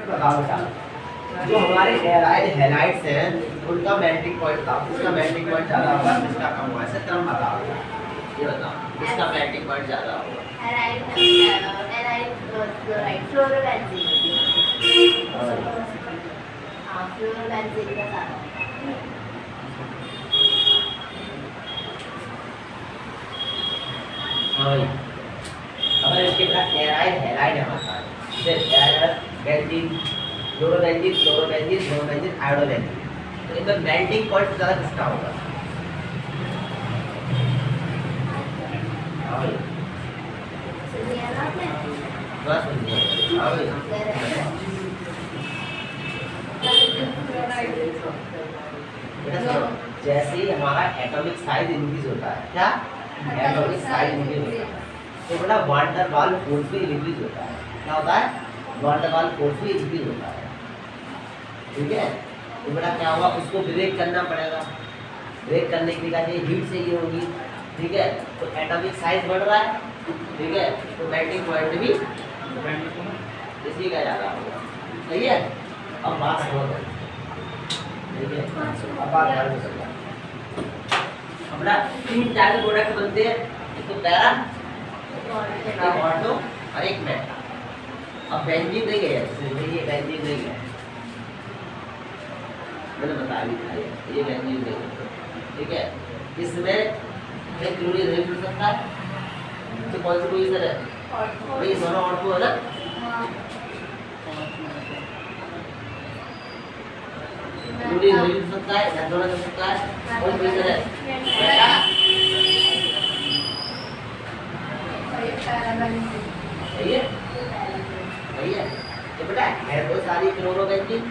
बताओ बेटा, जो हमारे एराइल हैलाइड्स हैं उनका मेल्टिंग पॉइंट था, उसका मेल्टिंग पॉइंट ज़्यादा होगा, इसका कम होगा, ऐसे क्रम बताओ। ये बताओ इसका मेल्टिंग पॉइंट ज़्यादा होगा। Aryl chloride fluorobenzene. हाँ फ्लोरोबेंजीन का ज़्यादा। हाँ भाई, अगर इसके बाद एराइल हैलाइड हमारे पास, जैसे aryl benzene, fluorobenzene, fluorobenzene, fluorobenzene, iodobenzene, तो इनका मेल्टिंग पॉइंट ज़्यादा किसका होगा? हाँ भाई, सुनिए ना आपने? थोड़ा सुनिए। हाँ भाई, बेटा सुनो, जैसे ही हमारा एटॉमिक साइज इंक्रीज होता है, क्या एटॉमिक साइज इंक्रीज होता है, तो बेटा वान डेर वाल्स फोर्स भी इंक्रीज होता है। क्या होता है? वान डेर वाल्स फोर्स भी इंक्रीज होता है। ठीक है, तो बेटा क्या होगा, उसको ब्रेक करना पड़ेगा। ब्रेक करने की वजह हीट से ये होगी। ठीक है, तो एटॉमिक साइज बढ़ रहा है। ठीक है, तो मेल्टिंग पॉइंट भी इसी का ज़्यादा होगा। सही है, अब बात समझ। ठीक है, अब बात ध्यान से समझो। अपना 3 टाइप के प्रोडक्ट बनते हैं, एक तो पैरा, एक ऑटो और एक मेटा। अब बेंजीन नहीं गया, ये बेंजीन नहीं गया, मैंने बता दी था ये बेंजीन नहीं गया। ठीक है, इसमें एक क्लोरीन नहीं मिल सकता है, तो कौन सी पोजीशन है भाई? दोनों ऑटो है ना। क्लोरीन नहीं मिल सकता है, या दोनों मिल सकता है, कौन सी पोजीशन है? मेटा। सही है, सही है। तो बेटा है तो सारी क्लोरोबेंजीन,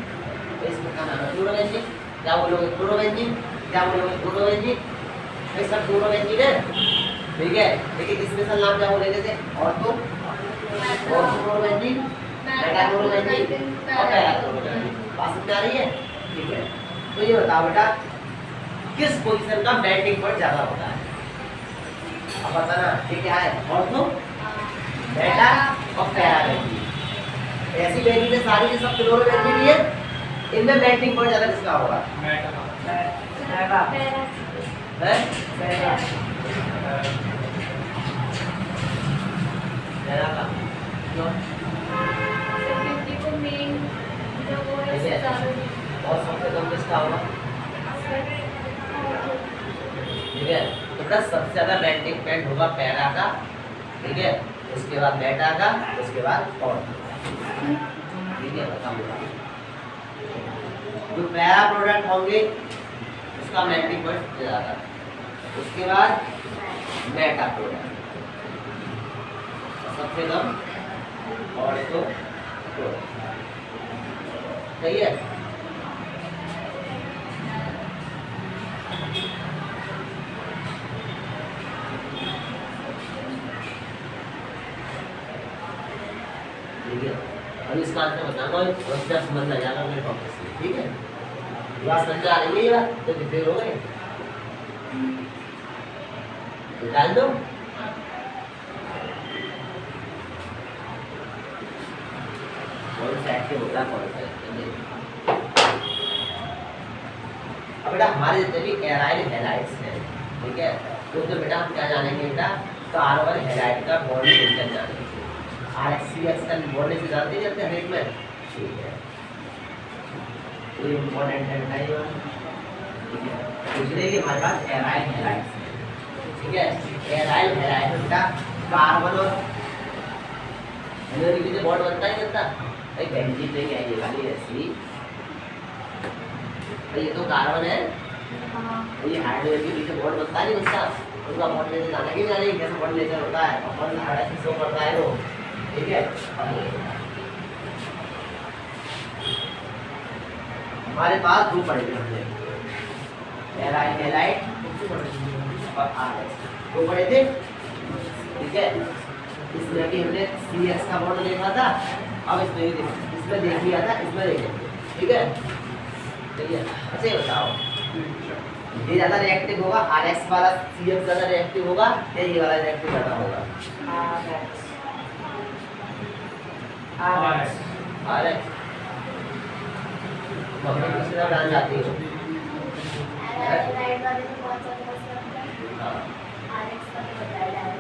तो इसमें क्या नाम है? क्लोरोबेंजीन। क्या बोलोगे? क्लोरोबेंजीन। क्या बोलोगे? क्लोरोबेंजीन। ये सब क्लोरोबेंजीन है। ठीक है, लेकिन स्पेशल नाम क्या बोलेंगे? जैसे ortho, ortho chlorobenzene, Meta chlorobenzene और पैरा क्लोरोबेंजीन। बात समझ आ रही है? ठीक है, तो ये बताओ बेटा किस पोजीशन का मेल्टिंग पॉइंट ज्यादा होता है? अब बताना ये क्या है? ऑर्थो, मेटा और पैरा बेंजीन। ऐसी बेंजीन है सारी की सब क्लोरोबेंजीन ही है, इनमें मेल्टिंग पॉइंट ज्यादा किसका होगा? मेटा है। पैरा का क्यों? और सबसे कम किसका होगा? ठीक है, तो बेटा सबसे ज्यादा मेल्टिंग पॉइंट होगा पैरा का। ठीक है, उसके बाद मेटा का, उसके बाद और। ठीक है, बताऊंगा जो पैरा प्रोडक्ट होंगे उसका मेल्टिंग पॉइंट ज्यादा, उसके बाद मेटा प्रोडक्ट सबसे कम, और तो सही है। ठीक है, अब इसका आंसर बताऊंगा और क्या समझ लग जाएगा मेरे टॉपिक से। ठीक है, बात समझ आ रही है? ये बात तो फिर हो गए, निकाल दो। कौन सा एक्टिव होता है, कौन सा एक्टिव? अब बेटा हमारे जितने भी एराइल हैलाइड्स हैं, ठीक है, तो बेटा हम क्या जानेंगे? बेटा कार्बन हैलाइड का बॉन्ड नेचर जानेंगे। RHCX का बॉन्ड से जानते हैं हर एक में। ठीक है, ये इम्पोर्टेंट है बेटा ये। ठीक है, दूसरे की हमारे पास एराइल हैलाइड्स है। ठीक है, एराइल हैलाइड बेटा कार्बन और हेलोजन के बॉन्ड बनता है बनता भाई? बेंजीन नहीं है ये वाली ऐसी, तो ये तो कार्बन है, ये हाइड्रोजन के बीच में बॉन्ड बनता नहीं बनता? उनका बॉन्ड लेकर जाना कि जाने कैसे बॉन्ड लेकर होता है, अपन हाइड्रोजन शो करता है वो। ठीक है, हमारे पास दो पड़े थे, एराइल हैलाइड और आरएच, दो पड़े थे। ठीक है, इसमें भी हमने CX का बॉन्ड देखा था, अब इसमें भी देखा, इसमें देख लिया था, इसमें देखेंगे। ठीक है, चलिए अच्छा ये बताओ, ये ज़्यादा रिएक्टिव होगा RX वाला, CX ज़्यादा रिएक्टिव होगा या ये वाला रिएक्टिव ज़्यादा होगा? RX अपने किसी तरफ डाल जाती हो। राइट वाले में कौन सा फोर्स लगता है? हाँ RX का तो बताया डायरेक्ट।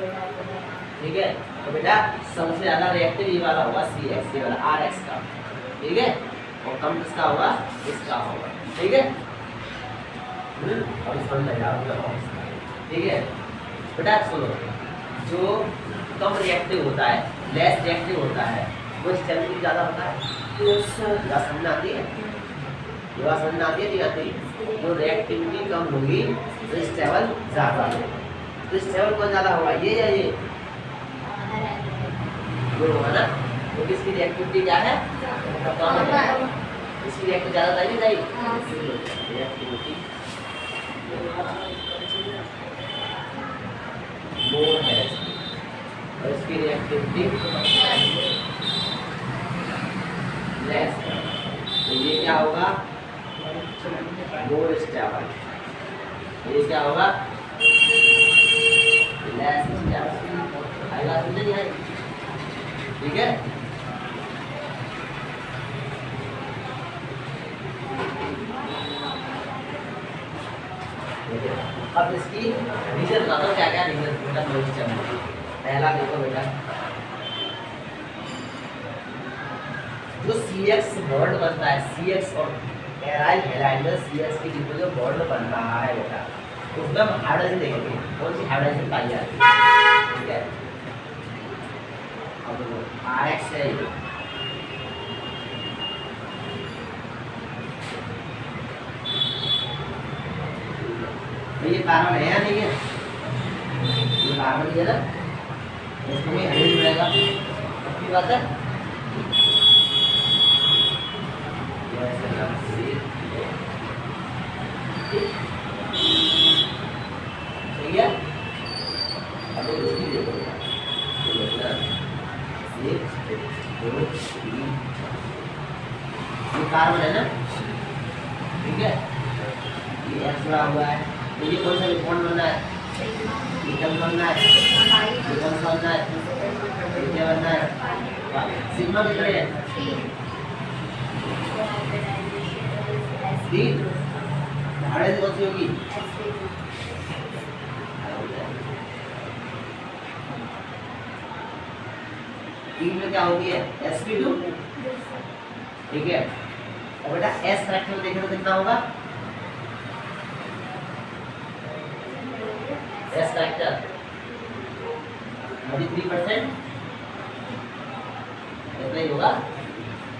ठीक है, तो बेटा सबसे ज्यादा रिएक्टिव ये वाला होगा CX, ये वाला RX का, ठीक है, और कम किसका होगा, इसका होगा, ठीक है। अब इसको ले जाओ, ठीक है बेटा। सुनो, जो कम रिएक्टिव होता है, लेस रिएक्टिव होता है, वो स्टेबिलिटी ज़्यादा होता है। बात समझ में आती है? ये बात समझ में आती है नहीं आती? जो रिएक्टिविटी कम होगी तो स्टेबल ज़्यादा होगा। तो स्टेबल कौन ज़्यादा होगा, ये या ये? ये होगा ना, तो इसकी रिएक्टिविटी क्या है, कम है। इसकी रिएक्टिविटी ज़्यादा चाहिए चाहिए, रिएक्टिविटी मोर है और इसकी रिएक्टिविटी लेस है। तो ये क्या होगा, मोर स्टेबल। ये क्या होगा, लेस स्टेबल। आएगा समझ नहीं आएगी, ठीक है। अब इसकी रीजन बता दो, क्या क्या रीजन बेटा मॉइस्चर में। पहला देखो बेटा, जो CX बॉन्ड बनता है, CX और एराइल हैलाइड में CX के बीच में जो बॉन्ड बन रहा है बेटा, उसमें हम हाइड्रोजन देखेंगे, कौन सी हाइड्रोजन पाई जाती है, ठीक है। अब RX है ये कार्बन है या नहीं है, ये कार्बन है ना, इसको भी हाइड्रोजन मिलेगा, पक्की बात है। ठीक है, अब इसकी देखो, ये कार्बन है ना, ठीक है, ये X जुड़ा हुआ है। तो ये कौन सा बॉन्ड बनना है, ईथर बनना है, ईथर बनना है, ईथर बनना है। सिग्मा कितने हैं, 3। हाइड्रोजन कौन सी होगी, तीन में क्या होती है, sp2, ठीक है। और बेटा S फ्रैक्शन देखें तो कितना होगा, S फैक्टर 33%, इतना ही होगा।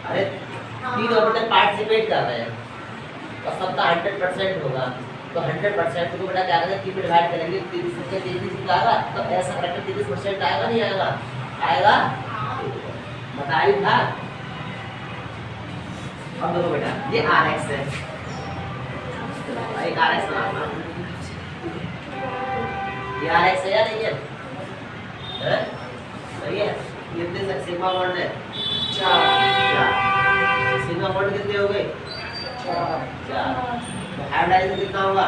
अरे 3 ऑर्बिटल पार्टिसिपेट कर रहे हैं और सबका 100% होगा, तो 100% को बेटा क्या करेंगे, 3 में डिवाइड करेंगे, 33 आएगा, तो S फैक्टर 33% आएगा नहीं आएगा, आएगा, बताइए था। अब देखो बेटा, ये RX है, एक RX बनाना, ये RX है या नहीं है, सही है। कितने सिग्मा बॉन्ड है, 4। सिग्मा बॉन्ड कितने हो गए, 4। तो हाइड्रोजन कितना होगा,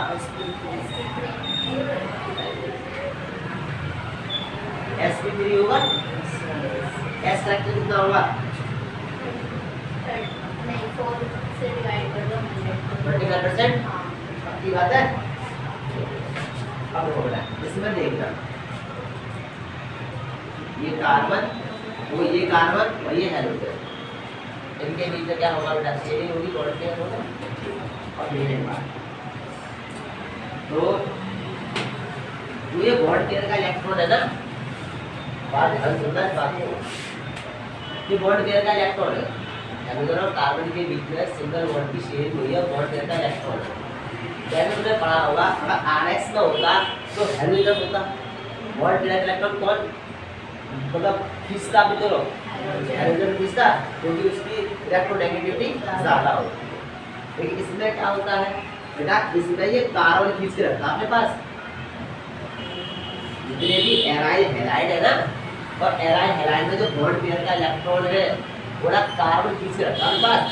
sp3 होगा। S फैक्टर कितना होगा, नहीं 4 से डिवाइड कर दो 25%, पक्की बात है। अब देखो बेटा, इसमें देखना, ये कार्बन, वो ये कार्बन और ये हाइड्रोजन, इनके बीच में क्या होगा बेटा, शेयरिंग होगी, कोऑर्डिनेट होगा और देने के बाद तो जो ये बॉन्ड पेयर का इलेक्ट्रॉन है ना, बात ध्यान सुनना इस बात को, ये बॉन्ड पेयर का इलेक्ट्रॉन है, हाइड्रोजन और कार्बन के बीच में सिंगल बॉन्ड की शेयरिंग हुई है, बॉन्ड पेयर का इलेक्ट्रॉन है। जैसे तुमने पढ़ा होगा, अगर RX में होता तो हाइड्रोजन होता, बॉन्ड पेयर का इलेक्ट्रॉन कौन मतलब खींचता भी, तो हाइड्रोजन खींचता, क्योंकि उसकी इलेक्ट्रोनेगेटिविटी ज़्यादा होती है। लेकिन इसमें क्या होता है बेटा, इसमें ये कार्बन खींच के रखता है अपने पास, जितने भी एराइल हैलाइड है ना, और एराइल हैलाइड में जो बॉन्ड पेयर का इलेक्ट्रॉन है पूरा कार्बन खींच के रखता है अपने पास,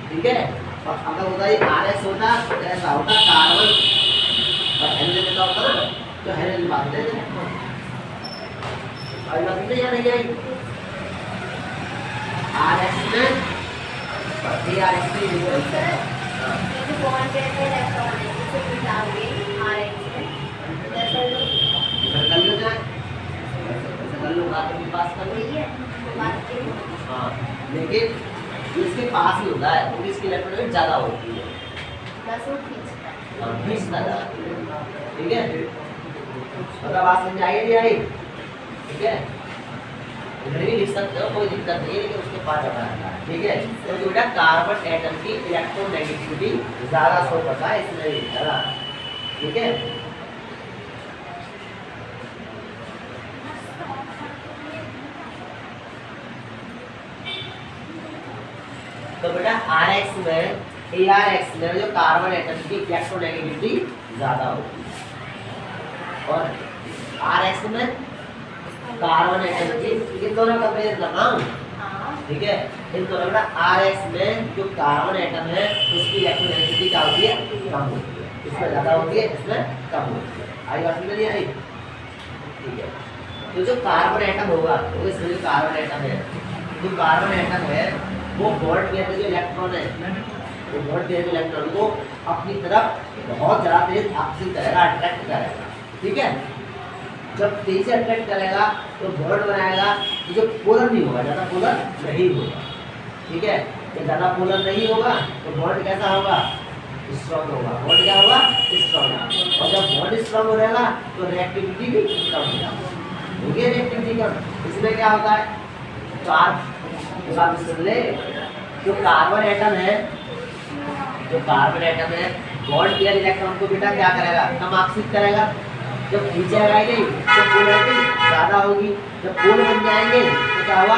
ठीक है। और अगर होता ये RX होता तो ऐसा होता, कार्बन और हाइड्रोजन का होता ना, तो हाइड्रोजन बात देते हैं, और बात नहीं आ रही है RX में RX की तो सर हाँ ये जो बॉन्ड पेयर में इलेक्ट्रॉन है इसे मिटाओगे RX में इधर कर लो इधर कर लो जाए ऐसे कर लो बात अपने पास कर लो वही है बात की हाँ लेकिन इसके पास ही होता है क्योंकि इसकी इलेक्ट्रॉन ज़्यादा होती है बस वो खींचता है हाँ खींचता ज़्यादा ठीक है मतलब बात समझ आई नहीं आई ठीक है इधर भी लिख सकते हो कोई दिक्कत नहीं है लेकिन उसके पास जाना है ठीक है तो बेटा कार्बन एटम की इलेक्ट्रोनेगेटिविटी ज़्यादा शो करता है इसलिए ज़्यादा ठीक है तो बेटा RX में ARX में जो कार्बन एटम की इलेक्ट्रोनेगेटिविटी ज़्यादा होती है और RX में कार्बन एटम की इन दोनों का कंपेयर कर रहा हूँ हाँ ठीक है इन दोनों का RX में जो कार्बन एटम है उसकी इलेक्ट्रोनेगेटिविटी क्या होती है कम होती है इसमें ज़्यादा होती है इसमें कम होती है आई बात समझ नहीं आई ठीक है तो जो कार्बन एटम होगा तो इसमें जो कार्बन एटम है जो कार्बन एटम है वो बॉन्ड पेयर में जो इलेक्ट्रॉन है वो बॉन्ड पेयर के इलेक्ट्रॉन को अपनी तरफ बहुत ज़्यादा तेज आकर्षित करेगा अट्रैक्ट करेगा ठीक है जब तेजी से अट्रैक्ट करेगा तो बॉन्ड बनाएगा तो जो पोलर नहीं होगा ज़्यादा पोलर नहीं होगा ठीक है जब ज़्यादा पोलर नहीं होगा तो बॉन्ड कैसा होगा स्ट्रॉन्ग होगा बॉन्ड क्या होगा स्ट्रॉन्ग और जब बॉन्ड स्ट्रॉन्ग हो रहेगा तो रिएक्टिविटी भी कम होगा होगी रिएक्टिविटी कम इसमें क्या होता है जो कार्बन एटम है बॉन्ड पेयर इलेक्ट्रॉन को बेटा क्या करेगा कम आकर्षित करेगा जब खींचेगा ही नहीं तो पोलरिटी ज़्यादा होगी जब पोल बन जाएंगे तो क्या हुआ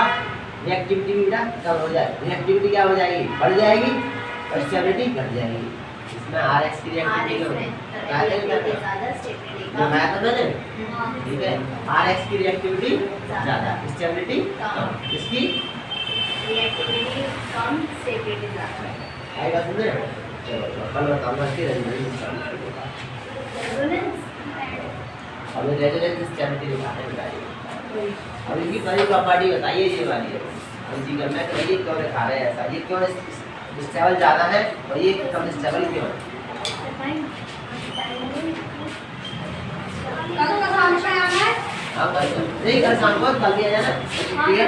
रिएक्टिविटी भी बेटा कम हो जाएगी रिएक्टिविटी क्या हो जाएगी बढ़ जाएगी और स्टेबिलिटी घट जाएगी इसमें RX की रिएक्टिविटी कम मैं तो मैंने ठीक है RX की रिएक्टिविटी ज़्यादा स्टेबिलिटी कम इसकी रिएक्टिविटी कम स्टेबिलिटी ज़्यादा आएगा सुनने चलो कल बताऊंगा इसकी रेजोनेंस रेजोनेंस अब रेजोनेंस स्टेबिलिटी दिखाने बताइए अब इनकी पहली प्रॉपर्टी बताइए ये वाली है अब जी करना है ये क्यों दिखा रहे हैं ऐसा ये क्यों स्टेबल ज़्यादा है और ये कम स्टेबल क्यों है कल का शाम पे आना है हाँ कल नहीं कल शाम को कल भी आ जाना ठीक है